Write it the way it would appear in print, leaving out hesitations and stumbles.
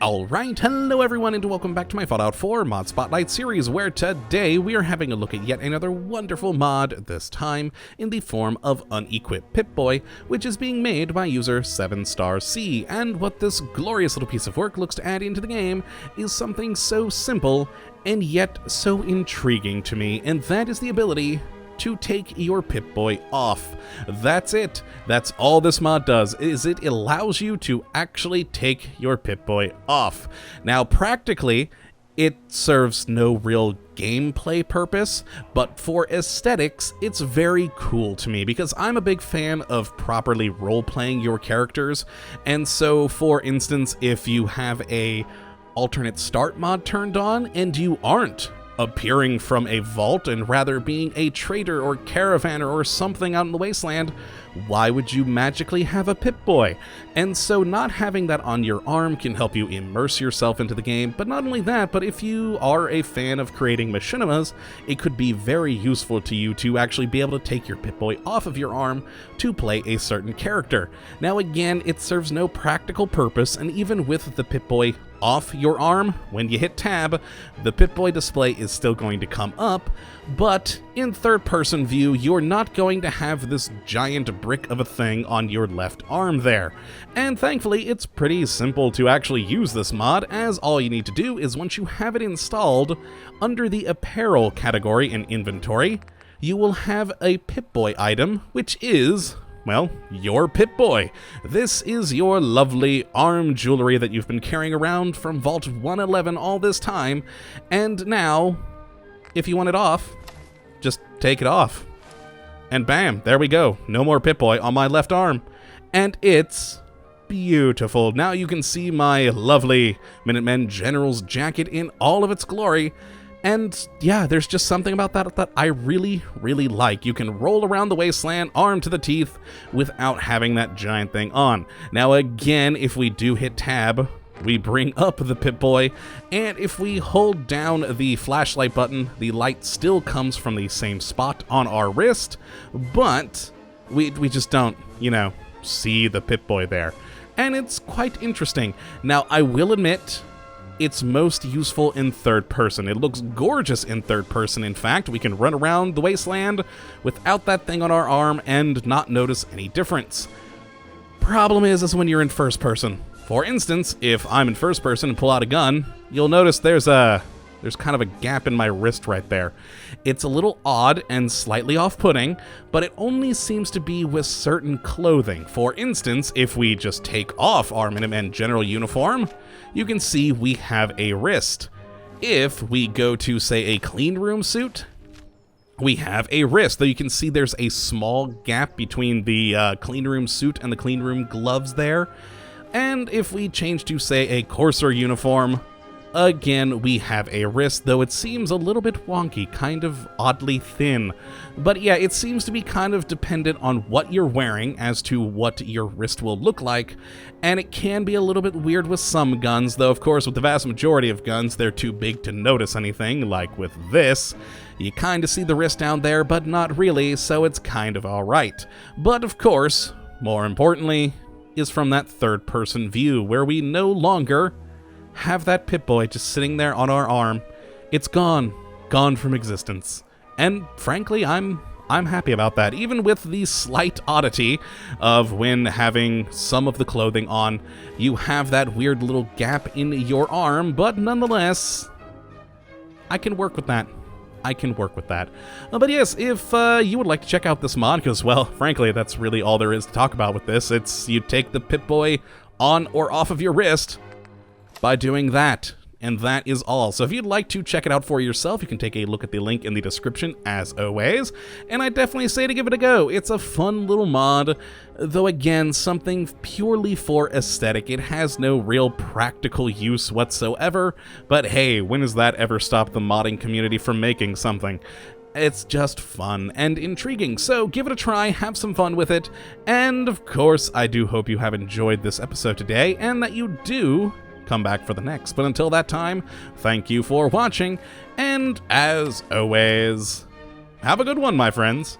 Alright, hello everyone and welcome back to my Fallout 4 Mod Spotlight series, where today we are having a look at yet another wonderful mod, this time in the form of Unequip Pipboy, which is being made by user 7starC, and what this glorious little piece of work looks to add into the game is something so simple and yet so intriguing to me, and that is the ability to take your Pipboy off. That's it. That's all this mod does, is it allows you to actually take your Pipboy off. Now, practically, it serves no real gameplay purpose, but for aesthetics, it's very cool to me because I'm a big fan of properly role-playing your characters, and so, for instance, if you have a alternate start mod turned on and you aren't appearing from a vault and rather being a trader or caravaner or something out in the wasteland, why would you magically have a Pipboy? And so not having that on your arm can help you immerse yourself into the game, but not only that, but if you are a fan of creating machinimas, it could be very useful to you to actually be able to take your Pipboy off of your arm to play a certain character. Now again, it serves no practical purpose, and even with the Pipboy off your arm, when you hit tab, the Pipboy display is still going to come up, but in third-person view, you're not going to have this giant brick of a thing on your left arm there. And thankfully, it's pretty simple to actually use this mod, as all you need to do is once you have it installed, under the apparel category in inventory, you will have a Pipboy item, which is, well, your Pipboy. This is your lovely arm jewelry that you've been carrying around from Vault 111 all this time, and now, if you want it off, just take it off. And bam, there we go. No more Pipboy on my left arm. And it's beautiful. Now you can see my lovely Minutemen General's jacket in all of its glory. And yeah, there's just something about that I really, really like. You can roll around the wasteland, armed to the teeth, without having that giant thing on. Now again, if we do hit tab, we bring up the Pipboy, and if we hold down the flashlight button, the light still comes from the same spot on our wrist, but we just don't, see the Pipboy there. And it's quite interesting. Now, I will admit, it's most useful in third person. It looks gorgeous in third person. In fact, we can run around the wasteland without that thing on our arm and not notice any difference. Problem is when you're in first person. For instance, if I'm in first person and pull out a gun, you'll notice there's kind of a gap in my wrist right there. It's a little odd and slightly off-putting, but it only seems to be with certain clothing. For instance, if we just take off our Minutemen General uniform, you can see we have a wrist. If we go to, say, a clean room suit, we have a wrist, though you can see there's a small gap between the clean room suit and the clean room gloves there. And if we change to, say, a courser uniform, again, we have a wrist, though it seems a little bit wonky, kind of oddly thin. But yeah, it seems to be kind of dependent on what you're wearing as to what your wrist will look like, and it can be a little bit weird with some guns, though of course with the vast majority of guns, they're too big to notice anything, like with this. You kind of see the wrist down there, but not really, so it's kind of alright. But of course, more importantly, is from that third-person view, where we no longer have that Pipboy just sitting there on our arm. It's gone from existence. And frankly, I'm happy about that, even with the slight oddity of when having some of the clothing on, you have that weird little gap in your arm, but nonetheless, I can work with that. But yes, if you would like to check out this mod, because, well, frankly, that's really all there is to talk about with this. It's you take the Pipboy on or off of your wrist by doing that, and that is all. So if you'd like to check it out for yourself, you can take a look at the link in the description, as always, and I definitely say to give it a go. It's a fun little mod, though again, something purely for aesthetic. It has no real practical use whatsoever, but hey, when has that ever stopped the modding community from making something? It's just fun and intriguing, so give it a try, have some fun with it, and of course, I do hope you have enjoyed this episode today, and that you do come back for the next. But until that time, thank you for watching, and as always, have a good one, my friends.